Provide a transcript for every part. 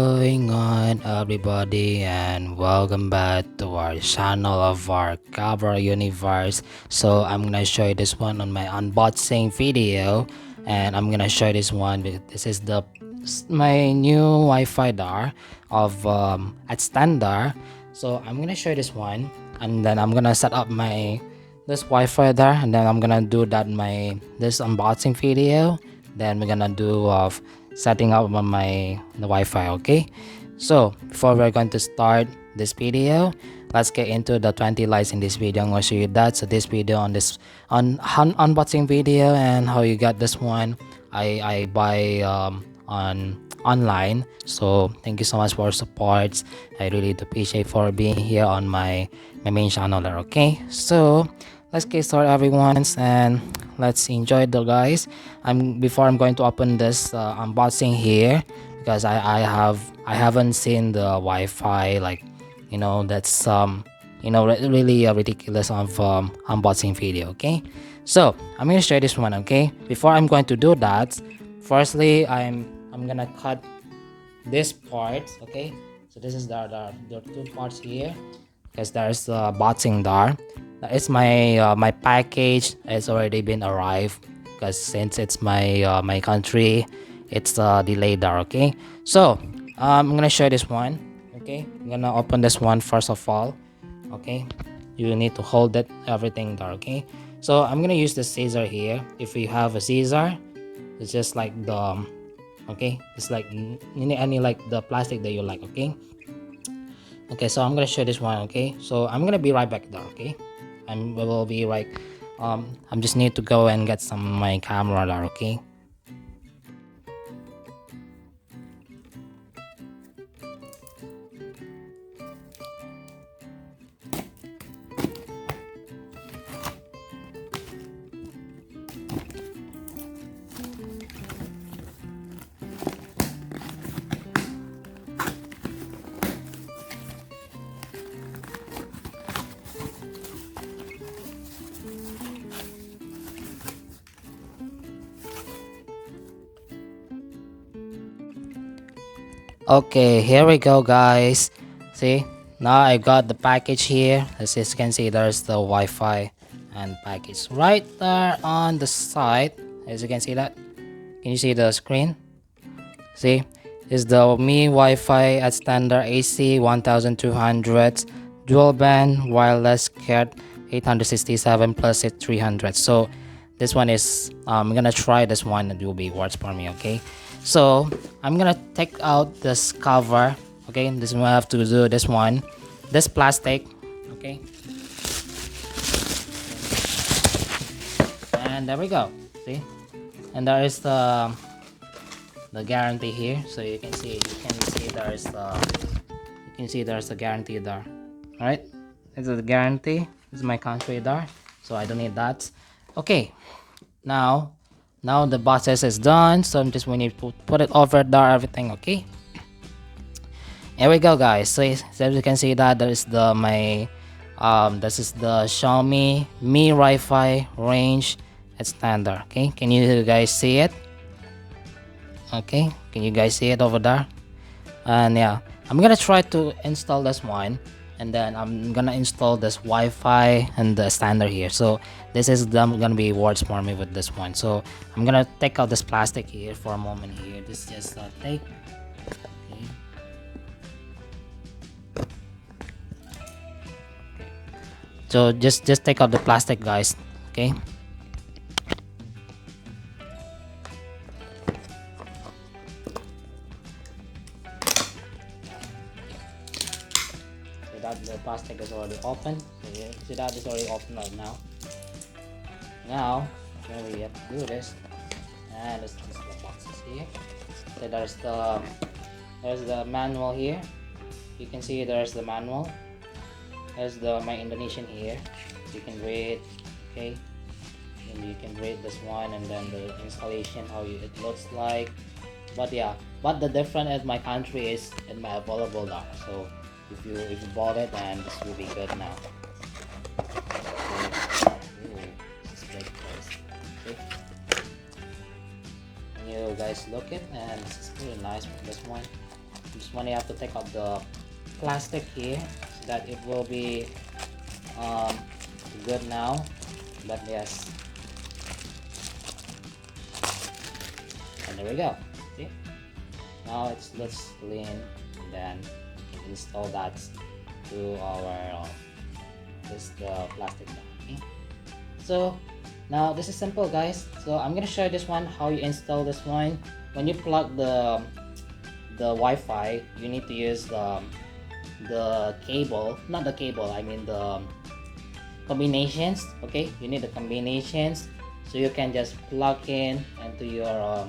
going on, everybody, and welcome back to our channel of our Cabberar universe. So I'm gonna show you this one on my unboxing video, and I'm gonna show this one. This is my new Wi-Fi dar of at standard. So I'm gonna show you this one, and then I'm gonna set up this Wi-Fi there, and then I'm gonna do that this unboxing video. Then we're gonna do setting up on the Wi-Fi. Okay, so before we're going to start this video, let's get into the 20 likes in this video. I'm gonna show you that. So this video on this unboxing video and how you get this one, I buy on online. So thank you so much for your support. I really do appreciate for being here on my main channel there. Okay, so let's get started, everyone, and let's enjoy the guys. Before I'm going to open this unboxing here, because I haven't seen the Wi-Fi, like, that's really a ridiculous of unboxing video. Okay, so I'm gonna share this one. Okay, before I'm going to do that, firstly I'm gonna cut this part. Okay, so this is the two parts here, because there's the boxing there. That is my package. It's already been arrived, because since it's my country, it's delayed there. Okay, so I'm gonna share this one. Okay, I'm gonna open this one first of all. Okay, you need to hold it everything there. Okay, so I'm gonna use the scissor here. If you have a scissor, it's just like it's like any like the plastic that you like. Okay, so I'm gonna show this one. Okay, so I'm gonna be right back there. Okay, we will be right. I'm just need to go and get my camera there. Okay. Okay, here we go, guys. See, now I got the package here. As you can see, there's the Wi-Fi and package right there on the side. As you can see that. Can you see the screen? See, is the Mi Wi-Fi at standard AC1200 dual band wireless Cat 867 plus it 300. So this one is I'm gonna try this one. It will be works for me. Okay, so I'm gonna take out this cover. Okay, this one I have to do this plastic. Okay, and there we go. See, and there is the guarantee here. So you can see there's the guarantee there. All right, this is the guarantee. This is my country there, so I don't need that. Okay, now the process is done, so we need to put it over there, everything. Okay, here we go, guys. So as you can see that there is this is the Xiaomi Mi Wi-Fi range at standard. Okay, can you guys see it? Okay, can you guys see it over there? And yeah, I'm gonna try to install this one, and then I'm gonna install this Wi-Fi and the standard here. So this is gonna be words for me with this one. So I'm gonna take out this plastic here for a moment here. This is just tape. Okay. So just take out the plastic, guys. Okay. That the plastic is already open. So you see that is already open right now. Now we have to do this, and this is the boxes here. So there's the manual here. You can see there's the manual. There's my Indonesian here. You can read. Okay, and you can read this one, and then the installation, how it looks like. But yeah, but the difference in my country is in my available there. So if you bought it, then this will be good now. This is big place. Okay. Can you guys look it? And this is really nice with this one. This one you have to take out the plastic here so that it will be um, good now. But yes, and there we go. See, now it's let's clean and then install that to our this the plastic bag. Okay? So now this is simple, guys. So I'm gonna show you this one how you install this one. When you plug the Wi-Fi, you need to use the cable, not the cable, I mean the combinations. Okay, you need the combinations so you can just plug in into your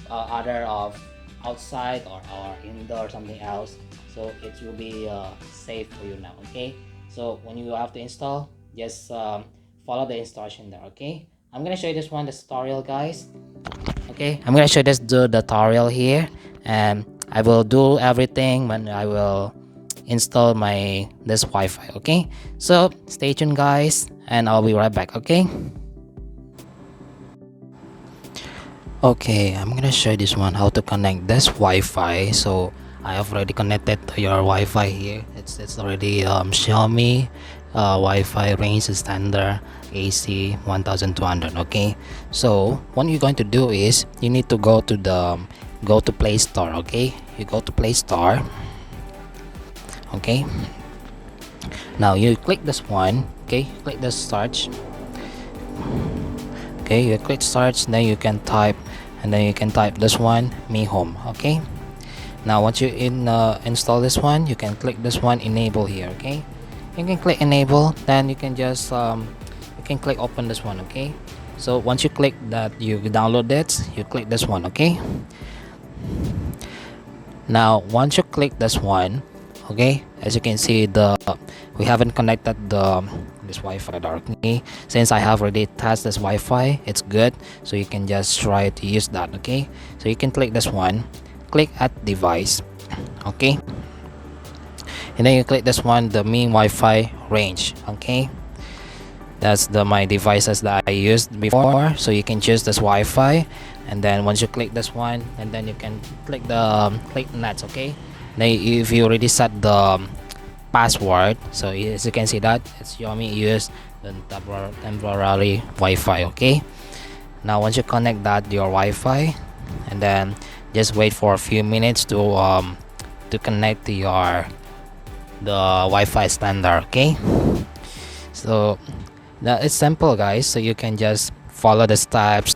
other of outside or indoor or something else, so it will be safe for you now. Okay, so when you have to install, just follow the instruction there. Okay, I'm gonna show you this one, the tutorial, guys. Okay, I'm gonna show this the tutorial here, and I will do everything when I will install my this Wi-Fi. Okay, so stay tuned, guys, and I'll be right back. Okay. Okay, I'm gonna show you this one how to connect this Wi-Fi. So I have already connected to your Wi-Fi here. It's already Xiaomi Wi-Fi range standard AC1200. Okay, so what you're going to do is you need to go to Play Store. Okay, you go to Play Store. Okay, now you click this one. Okay, click the search. Okay, you click search, then you can type, and then you can type this one, Mi Home. Okay, now once you install this one, you can click this one, enable here. Okay, you can click enable, then you can just you can click open this one. Okay, so once you click that you download it, you click this one. Okay, now once you click this one, okay, as you can see, we haven't connected this Wi-Fi directly. Since I have already tested this Wi-Fi, it's good, so you can just try to use that. Okay, so you can click this one, click add device. Okay, and then you click this one, the main Wi-Fi range. Okay, that's my devices that I used before, so you can choose this Wi-Fi, and then once you click this one, and then you can click the click nets. Okay, now if you already set the password, so as you can see that it's Xiaomi use the temporary Wi-Fi. Okay, now once you connect that your Wi-Fi, and then just wait for a few minutes to connect to the Wi-Fi standard. Okay, so that is simple, guys, so you can just follow the steps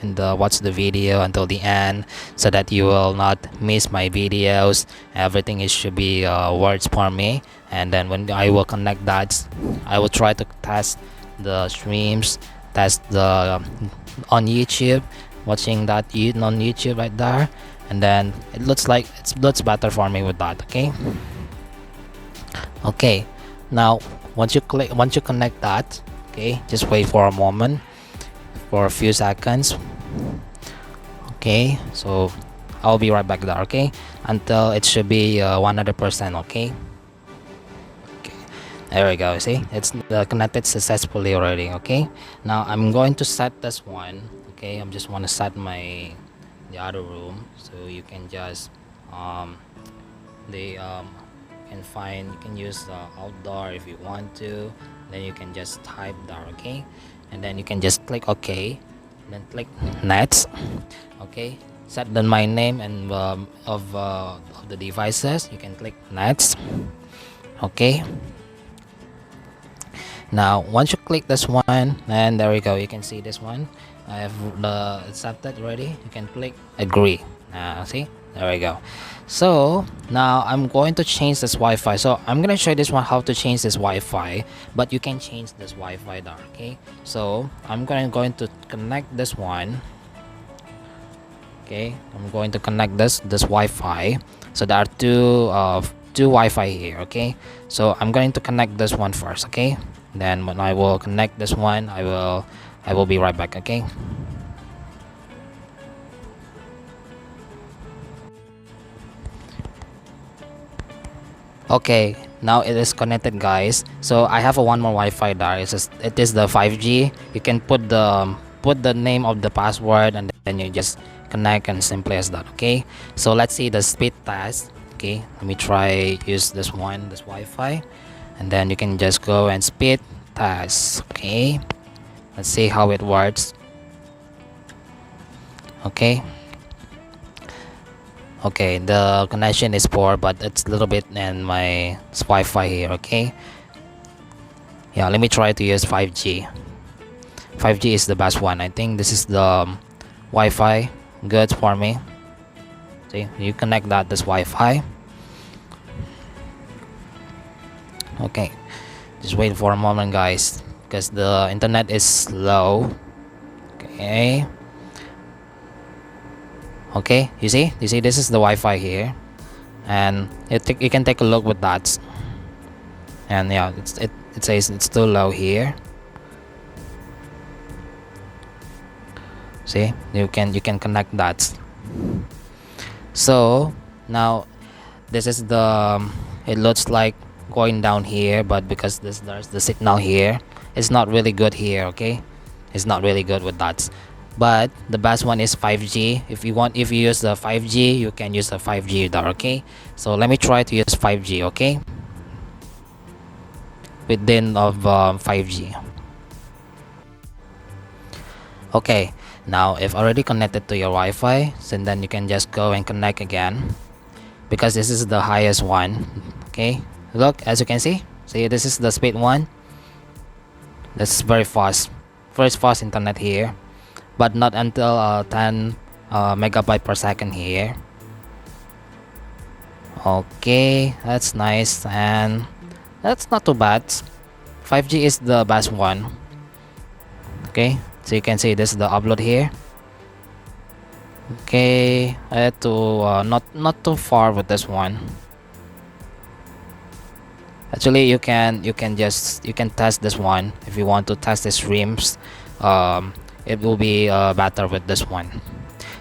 and watch the video until the end so that you will not miss my videos. Everything is should be words for me, and then when I will connect that, I will try to test the streams, test the on YouTube, watching that on YouTube right there, and then it looks like it looks better for me with that. Okay, now once you connect that, okay, just wait for a moment, for a few seconds. Okay, so I'll be right back there. Okay, until it should be 100%. Okay, there we go. See, it's connected successfully already. Okay, now I'm going to set this one. Okay, I'm just want to set the other room, so you can just you can use outdoor if you want to. Then you can just type there. Okay, and then you can just click OK, then click next. Okay, set my name and of the devices. You can click next. Okay, now once you click this one, and there we go, you can see this one I have accepted already. You can click agree. See, there we go. So now I'm going to change this Wi-Fi. So I'm gonna show you this one how to change this Wi-Fi, but you can change this Wi-Fi there. Okay, so I'm going to connect this one. Okay, I'm going to connect this Wi-Fi. So there are two Wi-Fi here. Okay, so I'm going to connect this one first. Okay, then when I will connect this one, I will be right back. Okay. Okay, now it is connected, guys. So I have one more Wi-Fi there. It is the 5G. You can put the name of the password, and then you just connect, and simply as that. Okay, so let's see the speed test. Okay, let me try use this Wi-Fi, and then you can just go and speed test. Okay, let's see how it works. Okay, the connection is poor, but it's a little bit in my Wi-Fi here. Okay, yeah, let me try to use 5G. 5G is the best one. I think this is the Wi-Fi good for me. See, you connect this Wi-Fi. Okay, just wait for a moment, guys, because the internet is slow. Okay, you see this is the Wi-Fi here, and you can take a look with that. And yeah, it says it's too low here. See, you can connect that. So now this is the it looks like going down here, but because there's the signal here, it's not really good here. Okay, it's not really good with that. But the best one is 5G. If you use the 5G, you can use the 5G there. Okay, so let me try to use 5G. Okay, within of 5G. Okay, now if already connected to your Wi-Fi, so then you can just go and connect again, because this is the highest one. Okay, look, as you can see this is the speed one. That's very fast, first fast internet here, but not until 10 megabyte per second here. Okay, that's nice, and that's not too bad. 5G is the best one. Okay, so you can see this is the upload here. Okay, I had to not too far with this one. Actually, you can test this one if you want to test the streams. It will be better with this one.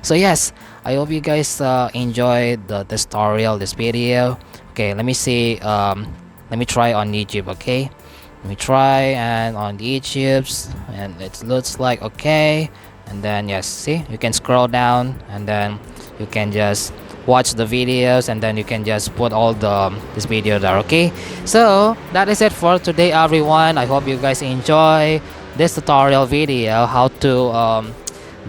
So yes, I hope you guys enjoyed this tutorial, this video. Okay, let me see. Let me try on YouTube. Okay, let me try and on YouTube, and it looks like okay. And then yes, see, you can scroll down, and then you can just watch the videos, and then you can just put all this video there. Okay, so that is it for today, everyone. I hope you guys enjoy this tutorial video, how to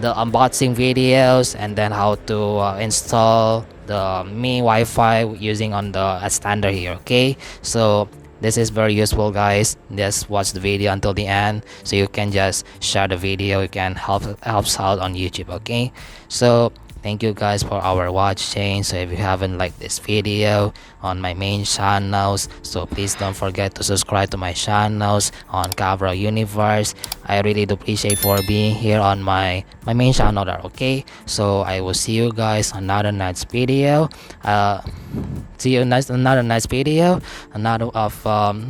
the unboxing videos, and then how to install the Mi Wi-Fi using on the standard here. Okay, so this is very useful, guys. Just watch the video until the end, so you can just share the video. You can helps out on YouTube. Okay, so thank you guys for our watching. So if you haven't liked this video on my main channels, so please don't forget to subscribe to my channels on Cabberar Universe. I really do appreciate for being here on my main channel there. Okay, so I will see you guys on another nice video. See you another nice video, another of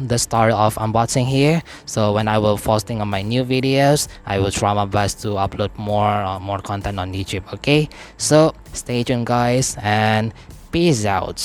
the story of unboxing here. So when I will posting on my new videos, I will try my best to upload more content on YouTube. Okay, so stay tuned, guys, and peace out.